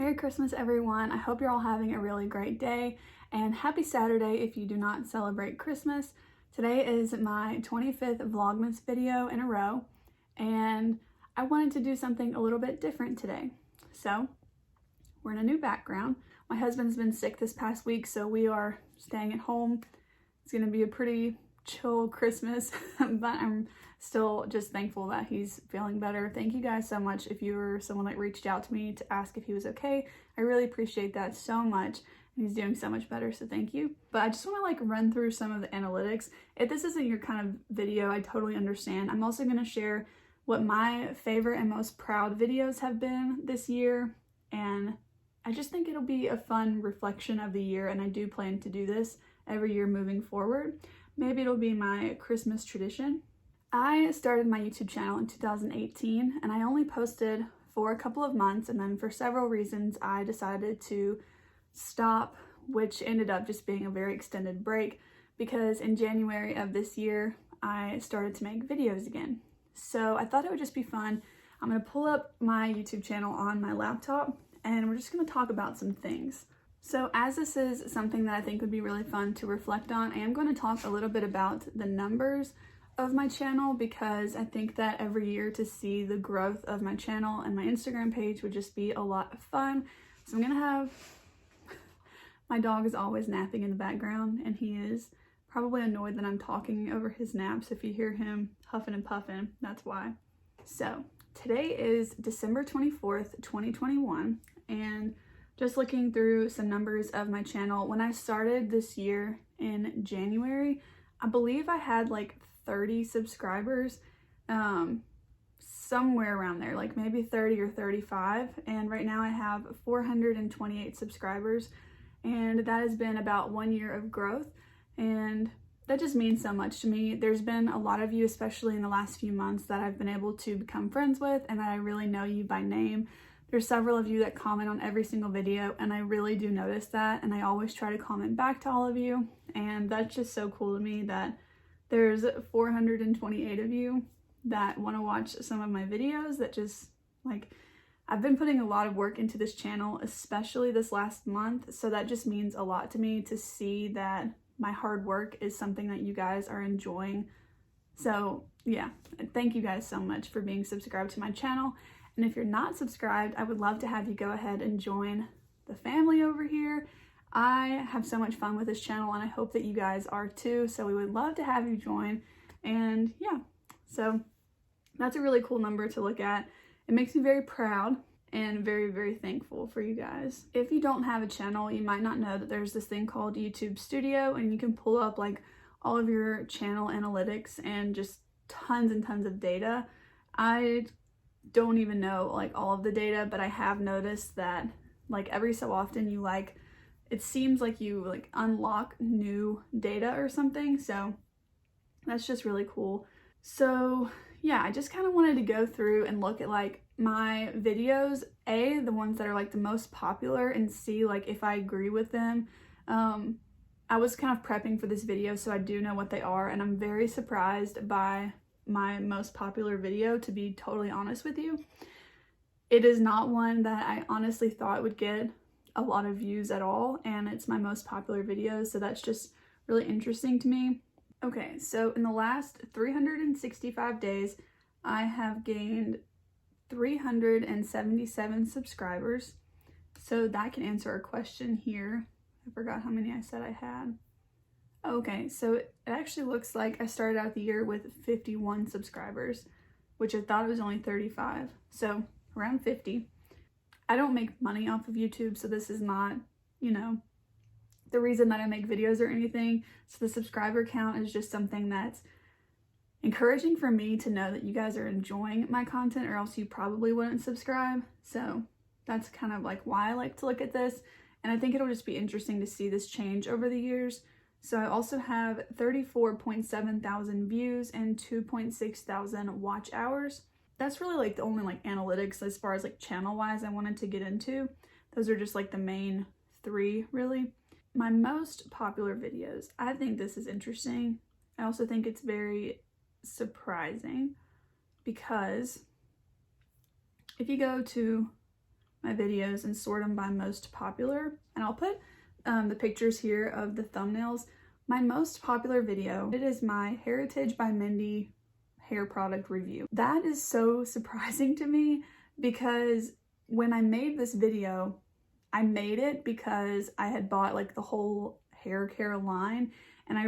Merry Christmas, everyone. I hope you're all having a really great day, and happy Saturday if you do not celebrate Christmas. Today is my 25th Vlogmas video in a row, and I wanted to do something a little bit different today. So, we're in a new background. My husband's been sick this past week, so we are staying at home. It's gonna be a pretty chill Christmas, but I'm still just thankful that he's feeling better. Thank you guys so much if you were someone that reached out to me to ask if he was okay. I really appreciate that so much, and he's doing so much better, so thank you. But I just want to run through some of the analytics. If this isn't your kind of video, I totally understand. I'm also going to share what my favorite and most proud videos have been this year, and I just think it'll be a fun reflection of the year, and I do plan to do this every year moving forward. Maybe it'll be my Christmas tradition. I started my YouTube channel in 2018, and I only posted for a couple of months, and then for several reasons I decided to stop, which ended up just being a very extended break because in January of this year I started to make videos again. So I thought it would just be fun. I'm going to pull up my YouTube channel on my laptop and we're just going to talk about some things. So as this is something that I think would be really fun to reflect on, I am going to talk a little bit about the numbers of my channel because I think that every year to see the growth of my channel and my Instagram page would just be a lot of fun. So I'm going to have, my dog is always napping in the background and he is probably annoyed that I'm talking over his naps. If you hear him huffing and puffing, that's why. So today is December 24th, 2021, and just looking through some numbers of my channel. When I started this year in January, I believe I had like 30 subscribers, somewhere around there, like maybe 30 or 35. And right now I have 428 subscribers, and that has been about 1 year of growth. And that just means so much to me. There's been a lot of you, especially in the last few months, that I've been able to become friends with and that I really know you by name. There's several of you that comment on every single video, and I really do notice that, and I always try to comment back to all of you, and that's just so cool to me that there's 428 of you that want to watch some of my videos. That just, like, I've been putting a lot of work into this channel, especially this last month, so that just means a lot to me to see that my hard work is something that you guys are enjoying. So yeah, thank you guys so much for being subscribed to my channel. And if you're not subscribed, I would love to have you go ahead and join the family over here. I have so much fun with this channel and I hope that you guys are too. So we would love to have you join. And yeah, so that's a really cool number to look at. It makes me very proud and very, very thankful for you guys. If you don't have a channel, you might not know that there's this thing called YouTube Studio, and you can pull up like all of your channel analytics and just tons and tons of data. I don't even know like all of the data, but I have noticed that like every so often you it seems like you like unlock new data or something. So that's just really cool. So yeah, I just kind of wanted to go through and look at like my videos, the ones that are like the most popular, and see like if I agree with them. I was kind of prepping for this video, so I do know what they are, and I'm very surprised by my most popular video, to be totally honest with you. It is not one that I honestly thought would get a lot of views at all, and it's my most popular video, so that's just really interesting to me. Okay, so in the last 365 days, I have gained 377 subscribers. So that can answer a question here. I forgot how many I said I had. Okay, so it actually looks like I started out the year with 51 subscribers, which I thought it was only 35. So around 50. I don't make money off of YouTube, so this is not, the reason that I make videos or anything. So the subscriber count is just something that's encouraging for me to know that you guys are enjoying my content, or else you probably wouldn't subscribe. So that's kind of like why I like to look at this. And I think it'll just be interesting to see this change over the years. So I also have 34.7 thousand views and 2.6 thousand watch hours. That's really like the only like analytics as far as like channel wise I wanted to get into. Those are just like the main three really. My most popular videos, I think this is interesting. I also think it's very surprising because if you go to my videos and sort them by most popular, and I'll put the pictures here of the thumbnails. My most popular video, it is my Heritage by Mindy hair product review. That is so surprising to me because when I made this video, I made it because I had bought like the whole hair care line, and I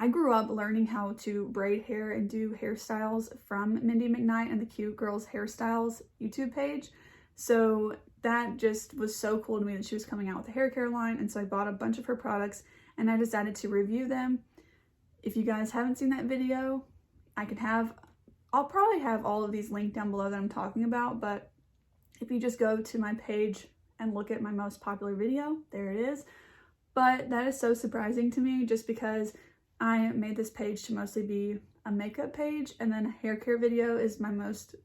grew up learning how to braid hair and do hairstyles from Mindy McKnight and the Cute Girls Hairstyles YouTube page. So that just was so cool to me that she was coming out with a hair care line, and so I bought a bunch of her products and I decided to review them. If you guys haven't seen that video, I'll probably have all of these linked down below that I'm talking about, but if you just go to my page and look at my most popular video, there it is. But that is so surprising to me just because I made this page to mostly be a makeup page, and then hair care video is my most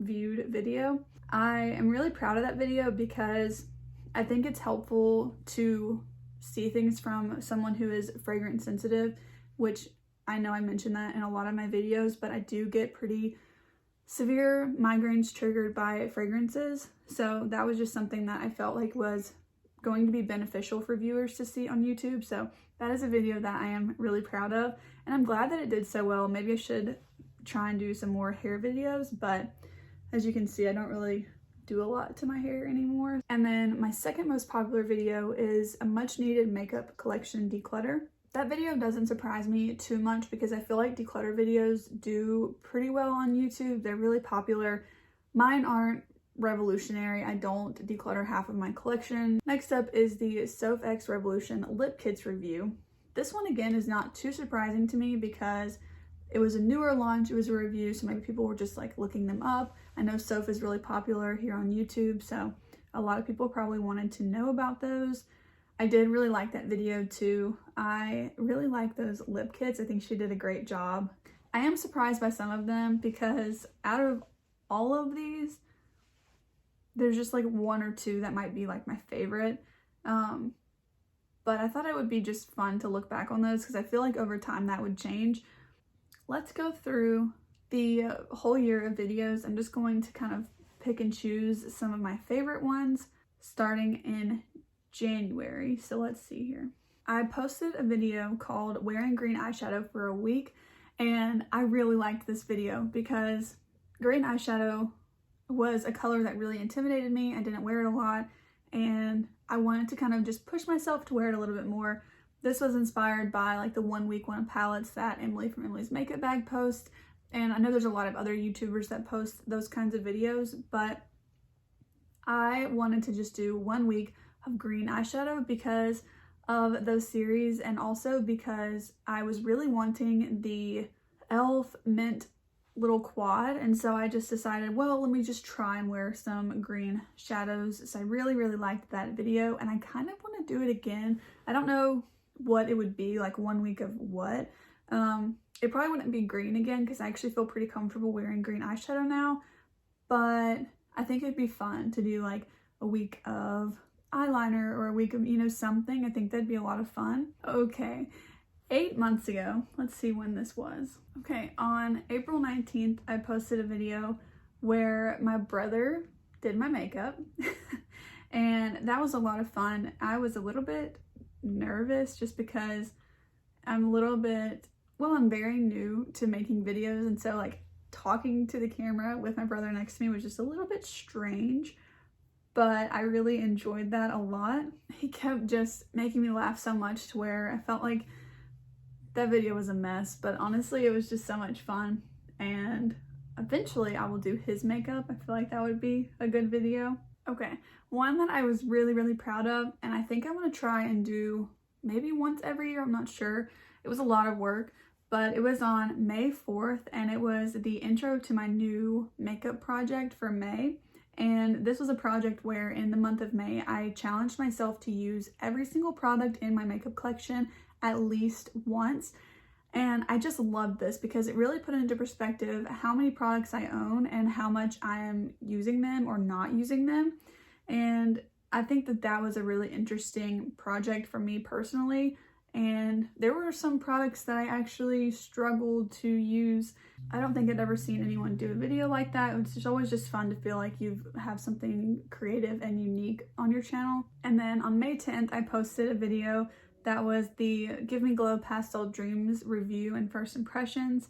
viewed video. I am really proud of that video because I think it's helpful to see things from someone who is fragrance sensitive, which I know I mentioned that in a lot of my videos, but I do get pretty severe migraines triggered by fragrances. So that was just something that I felt like was going to be beneficial for viewers to see on YouTube. So that is a video that I am really proud of, and I'm glad that it did so well. Maybe I should try and do some more hair videos, but as you can see, I don't really do a lot to my hair anymore. And then my second most popular video is a much needed makeup collection declutter. That video doesn't surprise me too much because I feel like declutter videos do pretty well on YouTube. They're really popular. Mine aren't revolutionary. I don't declutter half of my collection. Next up is the Soph X Revolution Lip Kits review. This one again is not too surprising to me because it was a newer launch, it was a review, so maybe people were just like looking them up. I know Soph is really popular here on YouTube, so a lot of people probably wanted to know about those. I did really like that video too. I really like those lip kits. I think she did a great job. I am surprised by some of them because out of all of these, there's just like one or two that might be like my favorite. But I thought it would be just fun to look back on those because I feel like over time that would change. Let's go through the whole year of videos. I'm just going to kind of pick and choose some of my favorite ones starting in January. So let's see here. I posted a video called Wearing Green Eyeshadow for a Week, and I really liked this video because green eyeshadow was a color that really intimidated me. I didn't wear it a lot, and I wanted to kind of just push myself to wear it a little bit more. This was inspired by like the 1 week 1 palettes that Emily from Emily's Makeup Bag posts, and I know there's a lot of other YouTubers that post those kinds of videos, but I wanted to just do 1 week of green eyeshadow because of those series, and also because I was really wanting the e.l.f. mint little quad, and so I just decided, well, let me just try and wear some green shadows. So I really liked that video, and I kind of want to do it again. I don't know what it would be, like 1 week of what. It probably wouldn't be green again because I actually feel pretty comfortable wearing green eyeshadow now, but I think it'd be fun to do like a week of eyeliner or a week of, you know, something. I think that'd be a lot of fun. Okay, 8 months ago, let's see when this was. Okay, on April 19th, I posted a video where my brother did my makeup and that was a lot of fun. I was a little bit nervous just because I'm very new to making videos, and so like talking to the camera with my brother next to me was just a little bit strange, but I really enjoyed that a lot. He kept just making me laugh so much to where I felt like that video was a mess, but honestly it was just so much fun, and eventually I will do his makeup. I feel like that would be a good video. Okay, one that I was really proud of, and I think I'm gonna try and do maybe once every year, I'm not sure. It was a lot of work, but it was on May 4th, and it was the intro to my new makeup project for May. And this was a project where in the month of May, I challenged myself to use every single product in my makeup collection at least once. And I just loved this because it really put into perspective how many products I own and how much I am using them or not using them. And I think that that was a really interesting project for me personally. and there were some products that I actually struggled to use. I don't think I'd ever seen anyone do a video like that. It's just always just fun to feel like you have something creative and unique on your channel. And then on May 10th, I posted a video that was the Give Me Glow Pastel Dreams review and first impressions.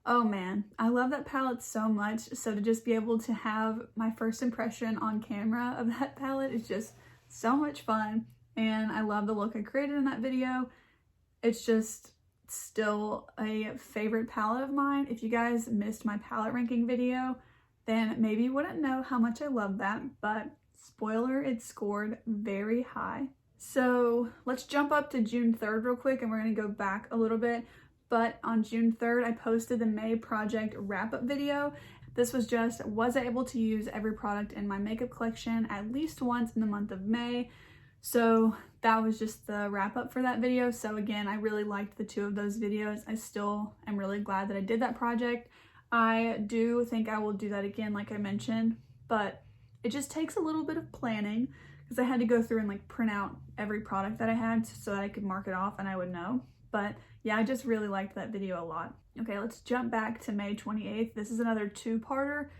Oh man, I love that palette so much. So to just be able to have my first impression on camera of that palette is just so much fun. And I love the look I created in that video. It's just still a favorite palette of mine. If you guys missed my palette ranking video, then maybe you wouldn't know how much I love that, but spoiler, it scored very high. So let's jump up to June 3rd real quick, and we're gonna go back a little bit. But on June 3rd, I posted the May project wrap-up video. This was I able to use every product in my makeup collection at least once in the month of May? So that was just the wrap-up for that video. So again, I really liked the two of those videos. I still am really glad that I did that project. I do think I will do that again, like I mentioned, but it just takes a little bit of planning because I had to go through and like print out every product that I had so that I could mark it off and I would know. But yeah, I just really liked that video a lot. Okay, let's jump back to May 28th. This is another two-parter.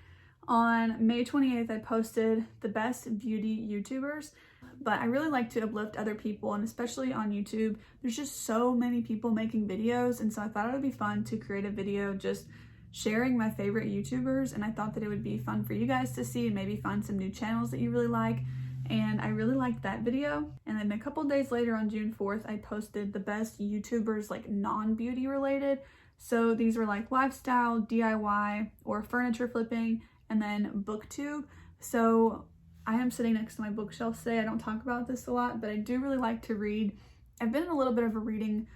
On May 28th, I posted the best beauty YouTubers, but I really like to uplift other people, and especially on YouTube, there's just so many people making videos, and so I thought it would be fun to create a video just sharing my favorite YouTubers, and I thought that it would be fun for you guys to see and maybe find some new channels that you really like. And I really liked that video. And then a couple days later on June 4th, I posted the best YouTubers like non-beauty related. So these were like lifestyle, DIY, or furniture flipping, and then booktube. So I am sitting next to my bookshelf today. I don't talk about this a lot, but I do really like to read. I've been in a little bit of a reading,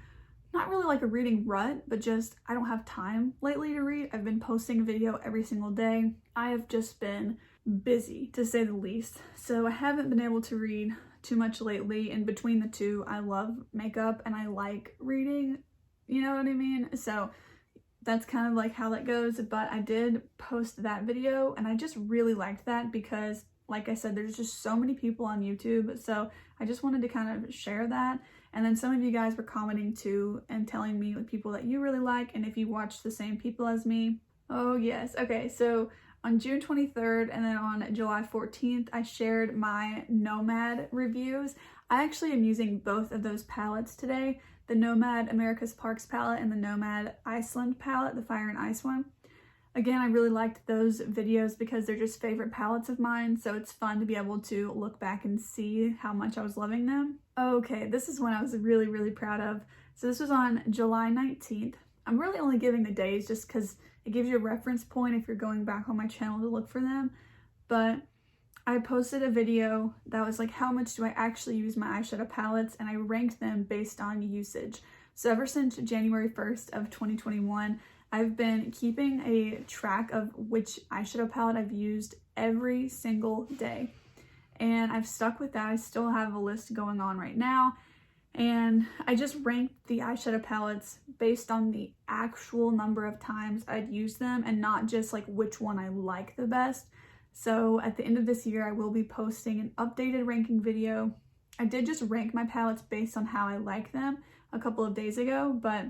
not really like a reading rut, but just I don't have time lately to read. I've been posting a video every single day. I have just been busy, to say the least. So I haven't been able to read too much lately. In between the two, I love makeup and I like reading, you know what I mean? So that's kind of like how that goes. But I did post that video and I just really liked that because, like I said, there's just so many people on YouTube. So I just wanted to kind of share that. And then some of you guys were commenting too and telling me the people that you really like and if you watch the same people as me. Oh yes. Okay, so on June 23rd and then on July 14th, I shared my Nomad reviews. I actually am using both of those palettes today, the Nomad America's Parks palette and the Nomad Iceland palette, the Fire and Ice one. Again, I really liked those videos because they're just favorite palettes of mine, so it's fun to be able to look back and see how much I was loving them. Okay, this is one I was really, really proud of. So this was on July 19th. I'm really only giving the days just because it gives you a reference point if you're going back on my channel to look for them. But I posted a video that was like, how much do I actually use my eyeshadow palettes? And I ranked them based on usage. So ever since January 1st of 2021, I've been keeping a track of which eyeshadow palette I've used every single day. And I've stuck with that. I still have a list going on right now. And I just ranked the eyeshadow palettes based on the actual number of times I'd used them and not just like which one I like the best. So at the end of this year, I will be posting an updated ranking video. I did just rank my palettes based on how I like them a couple of days ago, but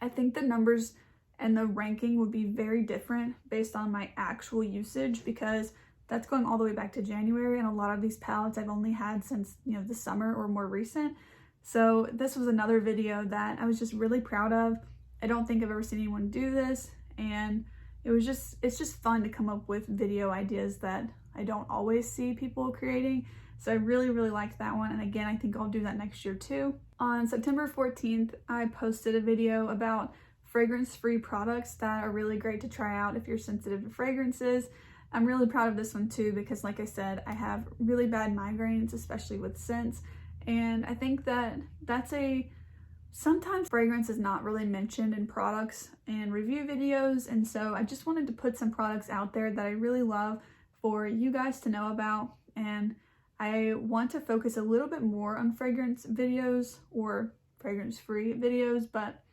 I think the numbers and the ranking would be very different based on my actual usage because that's going all the way back to January, and a lot of these palettes I've only had since, you know, the summer or more recent. So this was another video that I was just really proud of. I don't think I've ever seen anyone do this, and it's just fun to come up with video ideas that I don't always see people creating. So I really, really liked that one, and again, I think I'll do that next year too. On September 14th, I posted a video about fragrance-free products that are really great to try out if you're sensitive to fragrances. I'm really proud of this one too because, like I said, I have really bad migraines, especially with scents. And I think that sometimes fragrance is not really mentioned in products and review videos. And so I just wanted to put some products out there that I really love for you guys to know about. And I want to focus a little bit more on fragrance videos or fragrance-free videos, but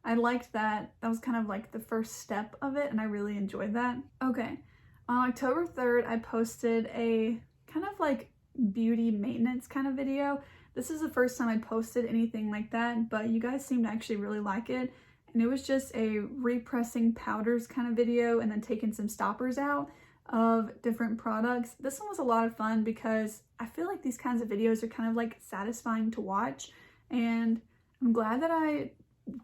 I liked that. That was kind of like the first step of it, and I really enjoyed that. Okay, on October 3rd, I posted a kind of like beauty maintenance kind of video. This is the first time I posted anything like that, but you guys seem to actually really like it. And it was just a repressing powders kind of video and then taking some stoppers out of different products. This one was a lot of fun because I feel like these kinds of videos are kind of like satisfying to watch, and I'm glad that I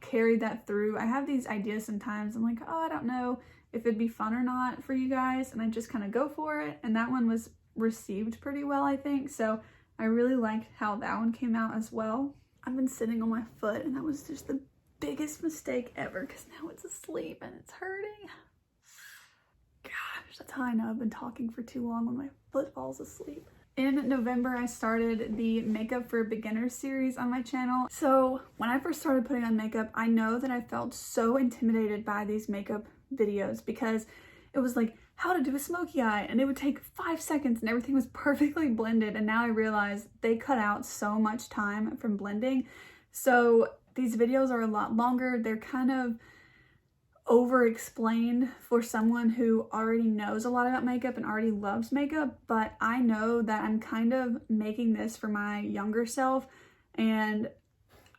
carried that through. I have these ideas sometimes. I'm like, oh, I don't know if it'd be fun or not for you guys, and I just kind of go for it. And that one was received pretty well, I think. So I really liked how that one came out as well. I've been sitting on my foot, and that was just the biggest mistake ever because now it's asleep and it's hurting. Gosh, that's how I know I've been talking for too long when my foot falls asleep. In November, I started the Makeup for Beginners series on my channel. So when I first started putting on makeup, I know that I felt so intimidated by these makeup videos because it was like how to do a smoky eye, and it would take 5 seconds and everything was perfectly blended. And now I realize they cut out so much time from blending. So these videos are a lot longer. They're kind of over-explained for someone who already knows a lot about makeup and already loves makeup, but I know that I'm kind of making this for my younger self, and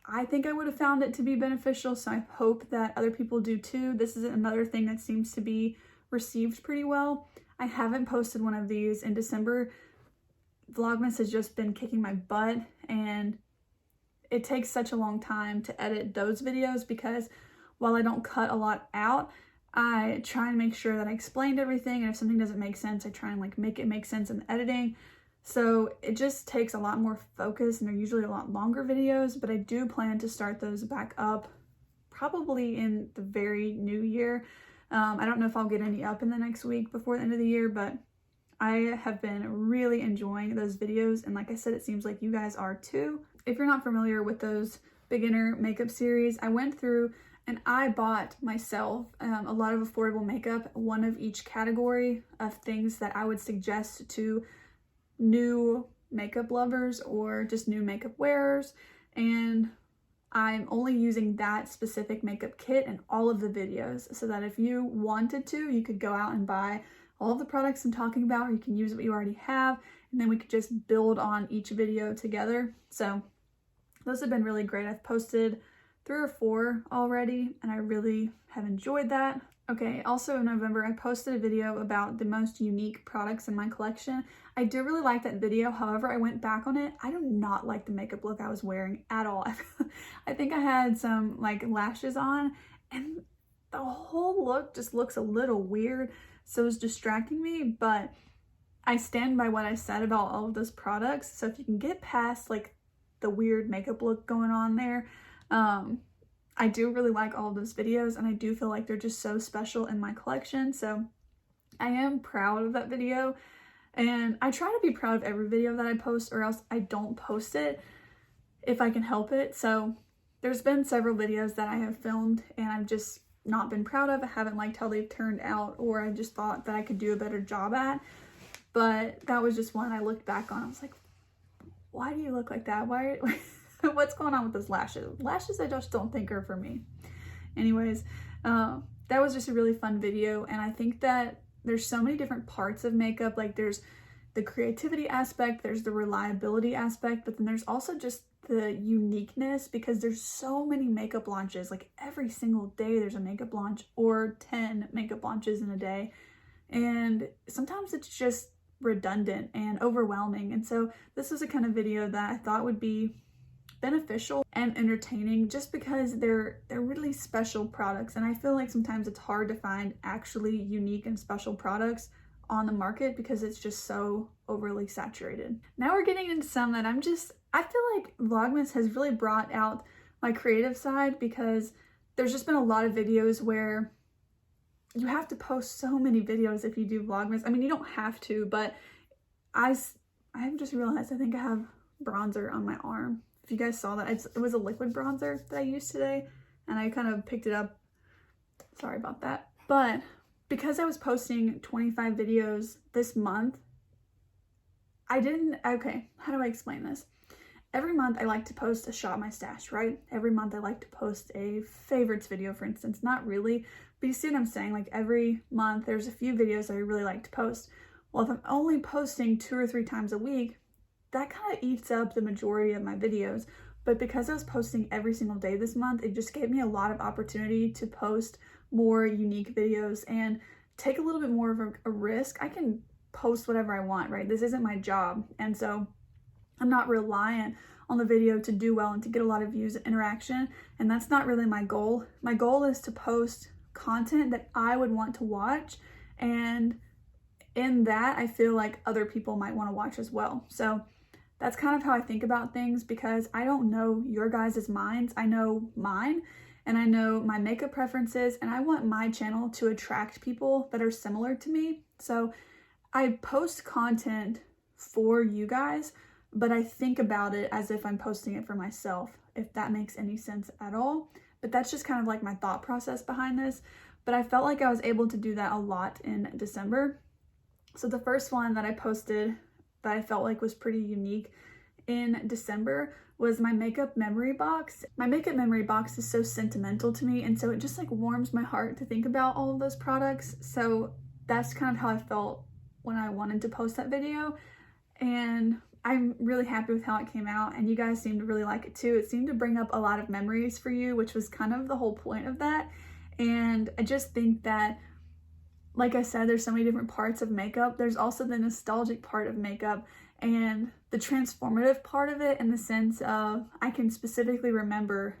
I think I would have found it to be beneficial, so I hope that other people do too. This is another thing that seems to be received pretty well. I haven't posted one of these in December. Vlogmas has just been kicking my butt, and it takes such a long time to edit those videos because while I don't cut a lot out, I try and make sure that I explained everything, and if something doesn't make sense, I try and like make it make sense in the editing. So it just takes a lot more focus, and they're usually a lot longer videos, but I do plan to start those back up probably in the very new year. I don't know if I'll get any up in the next week before the end of the year, but I have been really enjoying those videos, and like I said, it seems like you guys are too. If you're not familiar with those beginner makeup series, I went through and I bought myself a lot of affordable makeup, one of each category of things that I would suggest to new makeup lovers or just new makeup wearers. And I'm only using that specific makeup kit in all of the videos, so that if you wanted to, you could go out and buy all of the products I'm talking about, or you can use what you already have, and then we could just build on each video together. So those have been really great. I've posted 3 or 4 already, and I really have enjoyed that. Okay, also in November, I posted a video about the most unique products in my collection. I do really like that video. However, I went back on it. I do not like the makeup look I was wearing at all. I think I had some like lashes on, and the whole look just looks a little weird. So it was distracting me, but I stand by what I said about all of those products. So if you can get past like the weird makeup look going on there, I do really like all of those videos, and I do feel like they're just so special in my collection. So I am proud of that video, and I try to be proud of every video that I post, or else I don't post it if I can help it. So there's been several videos that I have filmed and I've just not been proud of. I haven't liked how they've turned out, or I just thought that I could do a better job at. But that was just one I looked back on. I was like, why do you look like that? Why? What's going on with those lashes? Lashes I just don't think are for me. Anyways, that was just a really fun video, and I think that there's so many different parts of makeup. Like there's the creativity aspect, there's the reliability aspect, but then there's also just the uniqueness, because there's so many makeup launches. Like every single day there's a makeup launch, or 10 makeup launches in a day, and sometimes it's just redundant and overwhelming. And so this was a kind of video that I thought would be beneficial and entertaining, just because they're really special products, and I feel like sometimes it's hard to find actually unique and special products on the market because it's just so overly saturated. Now we're getting into some that I feel like Vlogmas has really brought out my creative side, because there's just been a lot of videos where you have to post so many videos if you do Vlogmas. I mean, you don't have to, but I've just realized I think I have bronzer on my arm. If you guys saw that, it was a liquid bronzer that I used today, and I kind of picked it up. Sorry about that. But because I was posting 25 videos this month, okay, how do I explain this? Every month I like to post a shop my stash, right? Every month I like to post a favorites video, for instance. Not really, but you see what I'm saying? Like every month there's a few videos I really like to post. Well, if I'm only posting 2 or 3 times a week, that kind of eats up the majority of my videos. But because I was posting every single day this month, it just gave me a lot of opportunity to post more unique videos and take a little bit more of a risk. I can post whatever I want, right? This isn't my job. And so I'm not reliant on the video to do well and to get a lot of views and interaction. And that's not really my goal. My goal is to post content that I would want to watch. And in that, I feel like other people might want to watch as well. So that's kind of how I think about things, because I don't know your guys' minds. I know mine, and I know my makeup preferences, and I want my channel to attract people that are similar to me. So I post content for you guys, but I think about it as if I'm posting it for myself, if that makes any sense at all. But that's just kind of like my thought process behind this. But I felt like I was able to do that a lot in December. So the first one that I posted that I felt like was pretty unique in December was my makeup memory box. My makeup memory box is so sentimental to me, and so it just like warms my heart to think about all of those products. So that's kind of how I felt when I wanted to post that video, and I'm really happy with how it came out, and you guys seem to really like it too. It seemed to bring up a lot of memories for you, which was kind of the whole point of that. And I just think that, like I said, there's so many different parts of makeup. There's also the nostalgic part of makeup and the transformative part of it, in the sense of I can specifically remember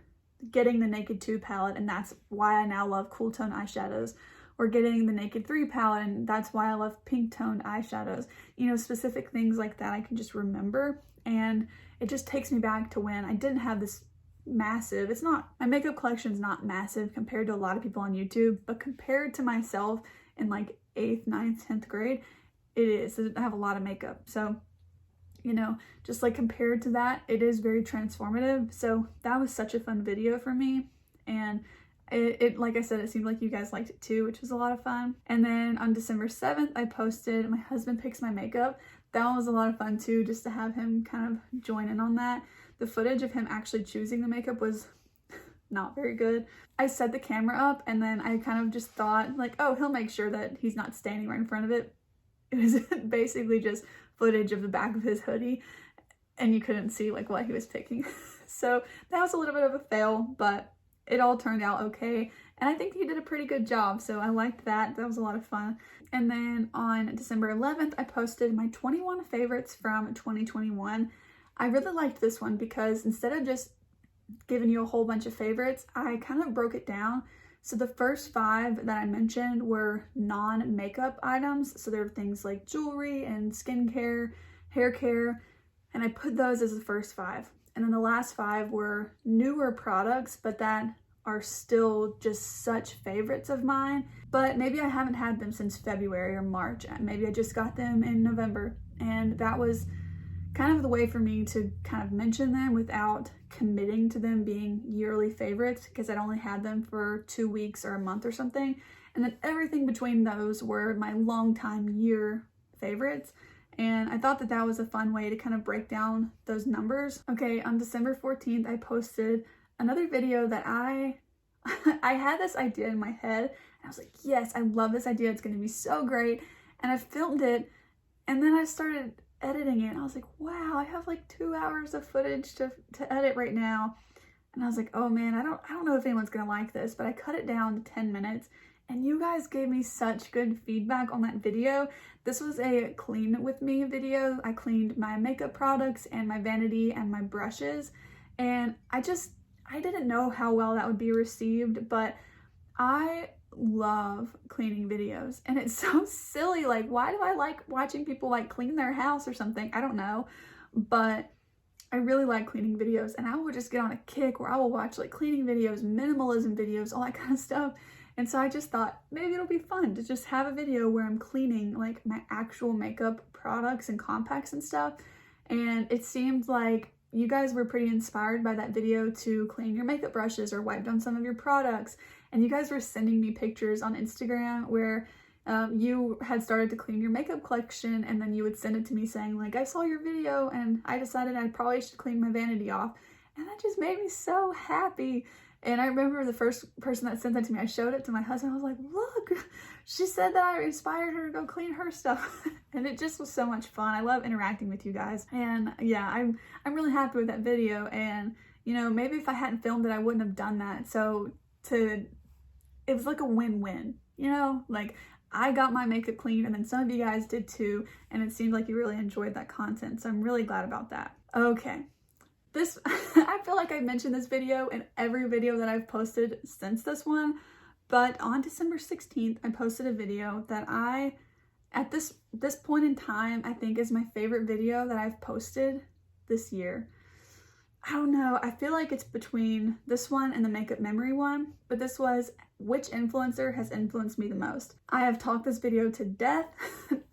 getting the Naked 2 palette, and that's why I now love cool tone eyeshadows, or getting the Naked 3 palette, and that's why I love pink toned eyeshadows. You know, specific things like that I can just remember, and it just takes me back to when I didn't have this massive, my makeup collection's not massive compared to a lot of people on YouTube, but compared to myself in like 8th, 9th, 10th grade, it is. I have a lot of makeup. So, you know, just like compared to that, it is very transformative. So that was such a fun video for me. And it like I said, it seemed like you guys liked it too, which was a lot of fun. And then on December 7th, I posted My Husband Picks My Makeup. That one was a lot of fun too, just to have him kind of join in on that. The footage of him actually choosing the makeup was not very good. I set the camera up, and then I kind of just thought like, oh, he'll make sure that he's not standing right in front of it. It was basically just footage of the back of his hoodie, and you couldn't see like what he was picking. So that was a little bit of a fail, but it all turned out okay. And I think he did a pretty good job, so I liked that. That was a lot of fun. And then on December 11th, I posted my 21 favorites from 2021. I really liked this one because instead of just giving you a whole bunch of favorites, I kind of broke it down. So the first 5 that I mentioned were non-makeup items. So there are things like jewelry and skincare, hair care, and I put those as the first 5. And then the last 5 were newer products, but that are still just such favorites of mine. But maybe I haven't had them since February or March. Maybe I just got them in November. And that was kind of the way for me to kind of mention them without committing to them being yearly favorites, because I'd only had them for 2 weeks or a month or something. And then everything between those were my longtime year favorites. And I thought that that was a fun way to kind of break down those numbers. Okay, on December 14th, I posted another video that I had this idea in my head. And I was like, yes, I love this idea. It's going to be so great. And I filmed it, and then I started editing it, and I was like, wow, I have like 2 hours of footage to edit right now. And I was like, oh man, I don't know if anyone's gonna like this, but I cut it down to 10 minutes, and you guys gave me such good feedback on that video. This was a clean with me video. I cleaned my makeup products and my vanity and my brushes, and I didn't know how well that would be received, but I love cleaning videos, and it's so silly. Like, why do I like watching people like clean their house or something? I don't know, but I really like cleaning videos, and I will just get on a kick where I will watch like cleaning videos, minimalism videos, all that kind of stuff. And so I just thought maybe it'll be fun to just have a video where I'm cleaning like my actual makeup products and compacts and stuff. And it seemed like you guys were pretty inspired by that video to clean your makeup brushes or wipe down some of your products. And you guys were sending me pictures on Instagram where you had started to clean your makeup collection, and then you would send it to me saying like, I saw your video and I decided I probably should clean my vanity off. And that just made me so happy. And I remember the first person that sent that to me, I showed it to my husband. I was like, look, she said that I inspired her to go clean her stuff. And it just was so much fun. I love interacting with you guys. And yeah, I'm really happy with that video. And you know, maybe if I hadn't filmed it, I wouldn't have done that. So it was like a win-win, you know, like I got my makeup clean and then some of you guys did too. And it seemed like you really enjoyed that content. So I'm really glad about that. Okay. This, I feel like I mentioned this video in every video that I've posted since this one, but on December 16th, I posted a video that at this point in time, I think is my favorite video that I've posted this year. I don't know, I feel like it's between this one and the makeup memory one, but this was which influencer has influenced me the most. I have talked this video to death.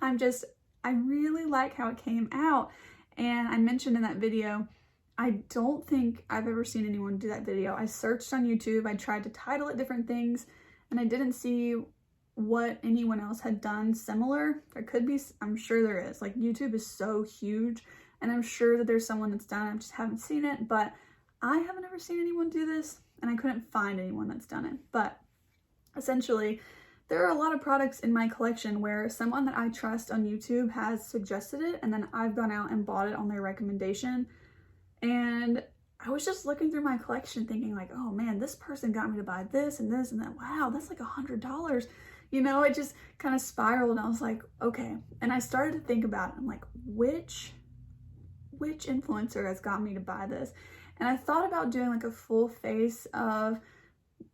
I really like how it came out. And I mentioned in that video, I don't think I've ever seen anyone do that video. I searched on YouTube, I tried to title it different things, and I didn't see what anyone else had done similar. There could be, I'm sure there is. Like YouTube is so huge, and I'm sure that there's someone that's done it, I just haven't seen it, but I haven't ever seen anyone do this, and I couldn't find anyone that's done it. But essentially, there are a lot of products in my collection where someone that I trust on YouTube has suggested it, and then I've gone out and bought it on their recommendation. And I was just looking through my collection thinking like, oh man, this person got me to buy this and this and that. Wow, that's like $100. You know, it just kind of spiraled and I was like, okay. And I started to think about it. I'm like, which influencer has got me to buy this? And I thought about doing like a full face of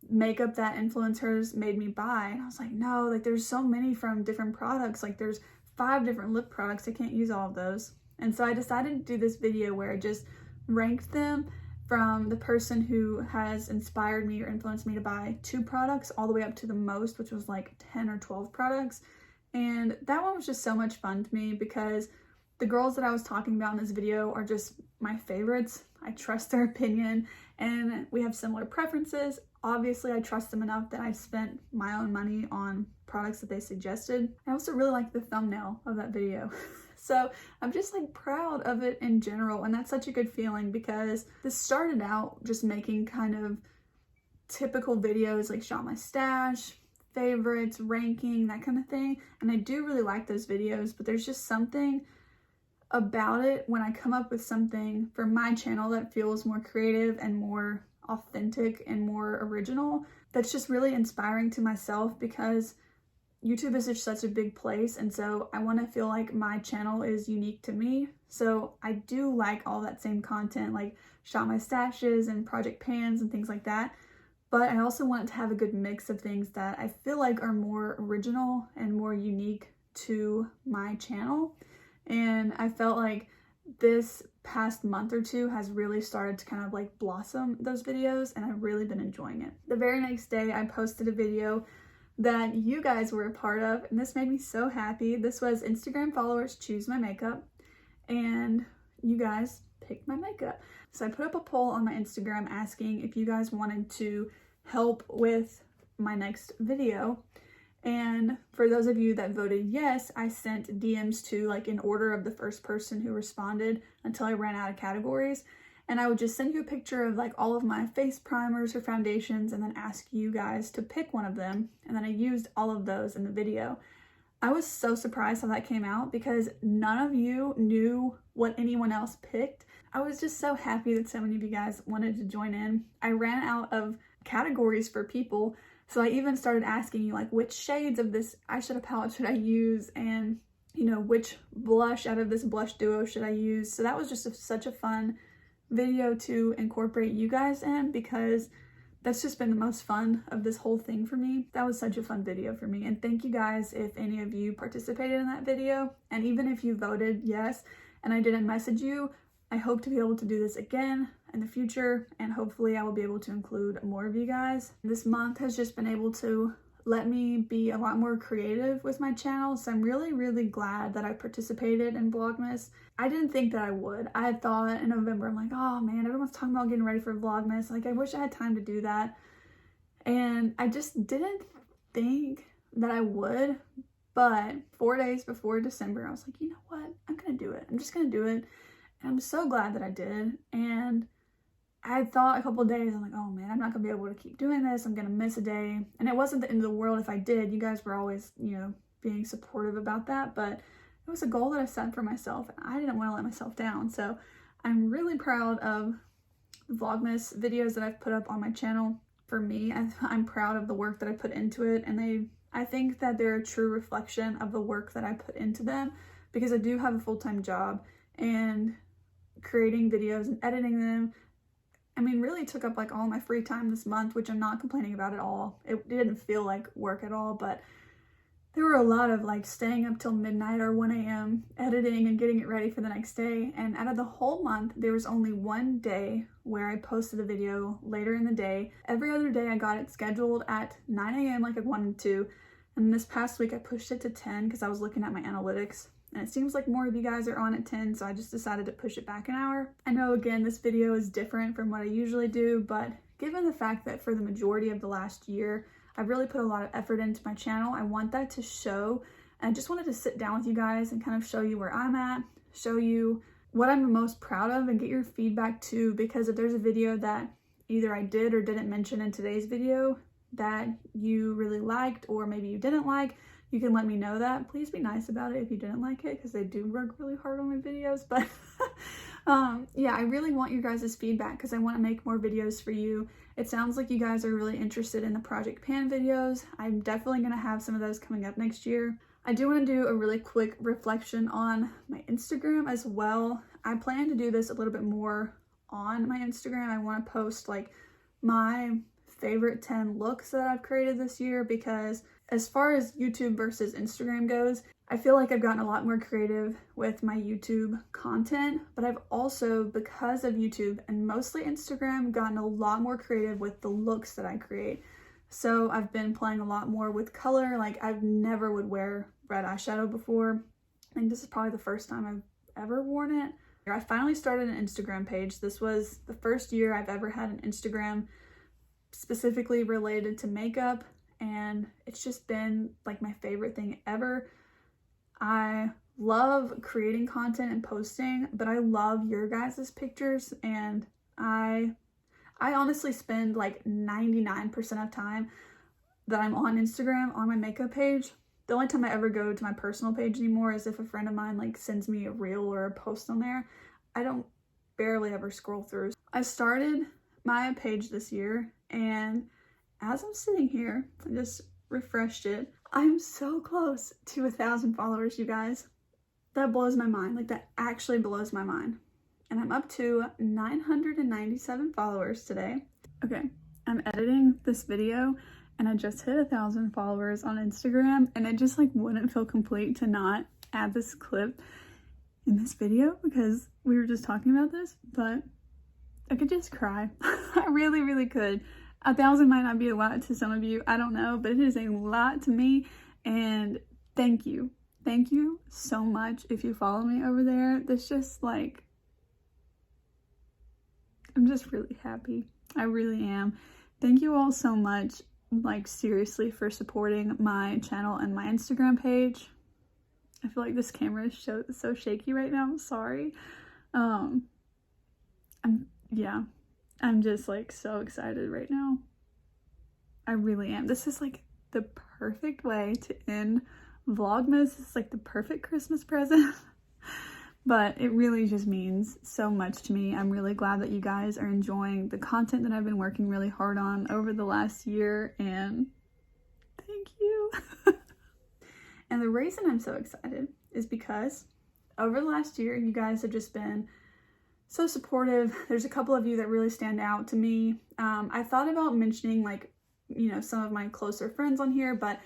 makeup that influencers made me buy. And I was like, no, like there's so many from different products. Like there's 5 different lip products. I can't use all of those. And so I decided to do this video where I just ranked them from the person who has inspired me or influenced me to buy 2 products all the way up to the most, which was like 10 or 12 products. And that one was just so much fun to me because the girls that I was talking about in this video are just my favorites. I trust their opinion and we have similar preferences. Obviously, I trust them enough that I spent my own money on products that they suggested. I also really liked the thumbnail of that video. So I'm just like proud of it in general, and that's such a good feeling because this started out just making kind of typical videos like shop my stash, favorites, ranking, that kind of thing. And I do really like those videos, but there's just something about it when I come up with something for my channel that feels more creative and more authentic and more original. That's just really inspiring to myself because YouTube is just such a big place, and so I want to feel like my channel is unique to me. So I do like all that same content like shop my stashes and project pans and things like that, but I also want it to have a good mix of things that I feel like are more original and more unique to my channel. And I felt like this past month or 2 has really started to kind of like blossom those videos, and I've really been enjoying it. The very next day I posted a video that you guys were a part of, and this made me so happy. This was Instagram followers choose my makeup, and you guys picked my makeup. So I put up a poll on my Instagram asking if you guys wanted to help with my next video. And for those of you that voted yes, I sent DMs to like in order of the first person who responded until I ran out of categories. And I would just send you a picture of like all of my face primers or foundations and then ask you guys to pick one of them. And then I used all of those in the video. I was so surprised how that came out because none of you knew what anyone else picked. I was just so happy that so many of you guys wanted to join in. I ran out of categories for people. So I even started asking you like which shades of this eyeshadow palette should I use, and you know, which blush out of this blush duo should I use. So that was just such a fun video to incorporate you guys in because that's just been the most fun of this whole thing for me. That was such a fun video for me, and thank you guys if any of you participated in that video. And even if you voted yes and I didn't message you, I hope to be able to do this again in the future, and hopefully I will be able to include more of you guys. This month has just been able to let me be a lot more creative with my channel, so I'm really glad that I participated in Vlogmas. I didn't think that I would. I had thought in November, I'm like, oh man, everyone's talking about getting ready for Vlogmas. Like, I wish I had time to do that. And I just didn't think that I would, but 4 days before December, I was like, you know what? I'm gonna do it. I'm just gonna do it. And I'm so glad that I did. And I thought a couple of days, I'm like, oh man, I'm not gonna be able to keep doing this. I'm gonna miss a day. And it wasn't the end of the world if I did. You guys were always, you know, being supportive about that, but it was a goal that I set for myself and I didn't want to let myself down. So I'm really proud of the Vlogmas videos that I've put up on my channel. For me, I'm proud of the work that I put into it, and I think that they're a true reflection of the work that I put into them, because I do have a full-time job, and creating videos and editing them, I mean, really took up like all my free time this month, which I'm not complaining about at all. It didn't feel like work at all, but there were a lot of like staying up till midnight or 1 a.m. editing and getting it ready for the next day. And out of the whole month, there was only one day where I posted a video later in the day. Every other day I got it scheduled at 9 a.m. like I wanted to. And this past week I pushed it to 10 because I was looking at my analytics. And it seems like more of you guys are on at 10, so I just decided to push it back an hour. I know, again, this video is different from what I usually do, but given the fact that for the majority of the last year, I've really put a lot of effort into my channel, I want that to show. And I just wanted to sit down with you guys and kind of show you where I'm at, show you what I'm the most proud of, and get your feedback too, because if there's a video that either I did or didn't mention in today's video that you really liked, or maybe you didn't like, you can let me know that. Please be nice about it if you didn't like it, because they do work really hard on my videos. But yeah, I really want your guys' feedback because I want to make more videos for you. It sounds like you guys are really interested in the Project Pan videos. I'm definitely going to have some of those coming up next year. I do want to do a really quick reflection on my Instagram as well. I plan to do this a little bit more on my Instagram. I want to post like my favorite 10 looks that I've created this year, because as far as YouTube versus Instagram goes, I feel like I've gotten a lot more creative with my YouTube content, but I've also, because of YouTube and mostly Instagram, gotten a lot more creative with the looks that I create. So I've been playing a lot more with color. Like, I've never would wear red eyeshadow before. I think this is probably the first time I've ever worn it. I finally started an Instagram page. This was the first year I've ever had an Instagram specifically related to makeup, and it's just been like my favorite thing ever. I love creating content and posting, but I love your guys' pictures, and I honestly spend like 99% of time that I'm on Instagram on my makeup page. The only time I ever go to my personal page anymore is if a friend of mine like sends me a reel or a post on there. I don't barely ever scroll through. I started my page this year, and as I'm sitting here, I just refreshed it. I'm so close to 1,000 followers, you guys. That blows my mind. Like, that actually blows my mind. And I'm up to 997 followers today. Okay, I'm editing this video, and I just hit 1,000 followers on Instagram, and it just like wouldn't feel complete to not add this clip in this video, because we were just talking about this, but I could just cry. I really, really could. 1,000 might not be a lot to some of you, I don't know, but it is a lot to me, and thank you. Thank you so much if you follow me over there. That's just like, I'm just really happy. I really am. Thank you all so much, like seriously, for supporting my channel and my Instagram page. I feel like this camera is so shaky right now. I'm sorry. I'm just like so excited right now. I really am. This is like the perfect way to end Vlogmas. It's like the perfect Christmas present. But it really just means so much to me. I'm really glad that you guys are enjoying the content that I've been working really hard on over the last year, and thank you. And the reason I'm so excited is because over the last year, you guys have just been so supportive. There's a couple of you that really stand out to me. I thought about mentioning like, you know, some of my closer friends on here, but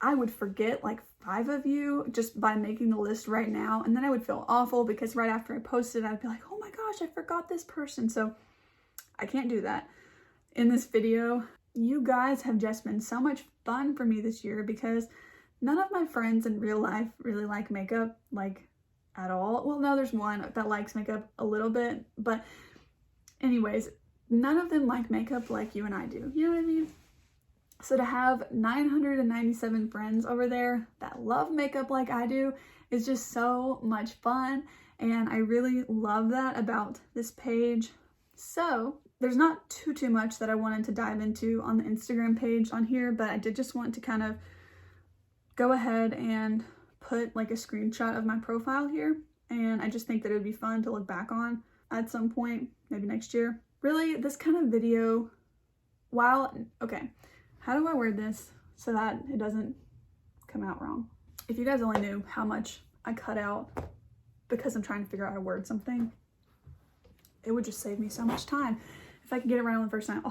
I would forget like 5 of you just by making the list right now. And then I would feel awful because right after I posted, I'd be like, oh my gosh, I forgot this person. So I can't do that. In this video, you guys have just been so much fun for me this year, because none of my friends in real life really like makeup, like at all. Well, no, there's one that likes makeup a little bit, but anyways, none of them like makeup like you and I do. You know what I mean? So to have 997 friends over there that love makeup like I do is just so much fun. And I really love that about this page. So there's not too much that I wanted to dive into on the Instagram page on here, but I did just want to kind of go ahead and put like a screenshot of my profile here. And I just think that it would be fun to look back on at some point, maybe next year. Really, this kind of video, okay, how do I word this so that it doesn't come out wrong? If you guys only knew how much I cut out because I'm trying to figure out how to word something, it would just save me so much time if I could get it right on the first time.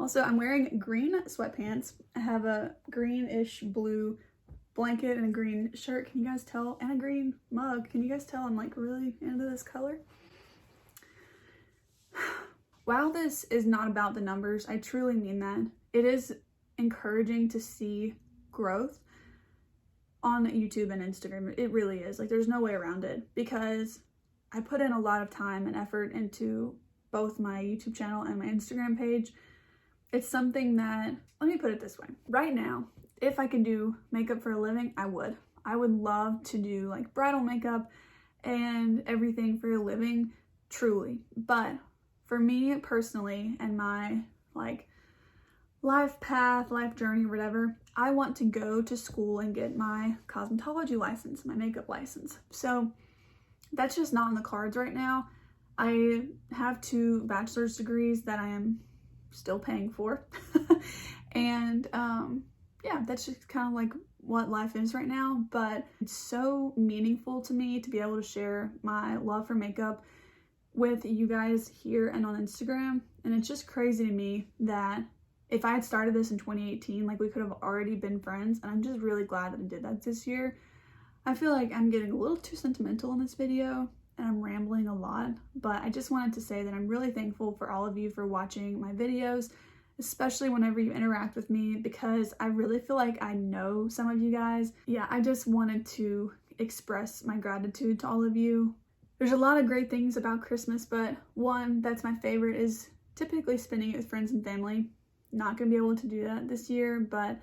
Also, I'm wearing green sweatpants. I have a greenish blue blanket and a green shirt. Can you guys tell? And a green mug. Can you guys tell I'm like really into this color? While this is not about the numbers, I truly mean that. It is encouraging to see growth on YouTube and Instagram. It really is. Like, there's no way around it, because I put in a lot of time and effort into both my YouTube channel and my Instagram page. It's something that, let me put it this way. Right now, if I could do makeup for a living, I would. I would love to do like bridal makeup and everything for a living, truly. But for me personally and my like life path, life journey, whatever, I want to go to school and get my cosmetology license, my makeup license. So that's just not in the cards right now. I have 2 bachelor's degrees that I am still paying for. And yeah, that's just kind of like what life is right now. But it's so meaningful to me to be able to share my love for makeup with you guys here and on Instagram. And it's just crazy to me that if I had started this in 2018, like, we could have already been friends. And I'm just really glad that I did that this year. I feel like I'm getting a little too sentimental in this video and I'm rambling a lot, but I just wanted to say that I'm really thankful for all of you for watching my videos, especially whenever you interact with me, because I really feel like I know some of you guys. Yeah, I just wanted to express my gratitude to all of you. There's a lot of great things about Christmas, but one that's my favorite is typically spending it with friends and family. Not gonna be able to do that this year, but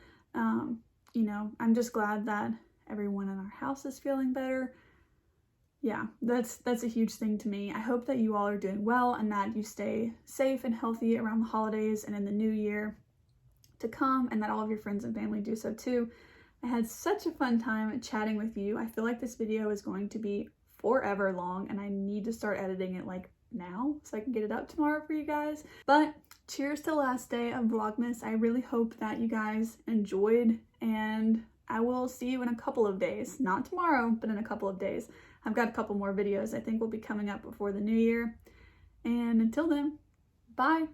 you know, I'm just glad that everyone in our house is feeling better. Yeah, that's a huge thing to me. I hope that you all are doing well and that you stay safe and healthy around the holidays and in the new year to come, and that all of your friends and family do so too. I had such a fun time chatting with you. I feel like this video is going to be forever long and I need to start editing it like now so I can get it up tomorrow for you guys. But cheers to the last day of Vlogmas. I really hope that you guys enjoyed, and I will see you in a couple of days. Not tomorrow, but in a couple of days. I've got a couple more videos I think will be coming up before the new year. And until then, bye!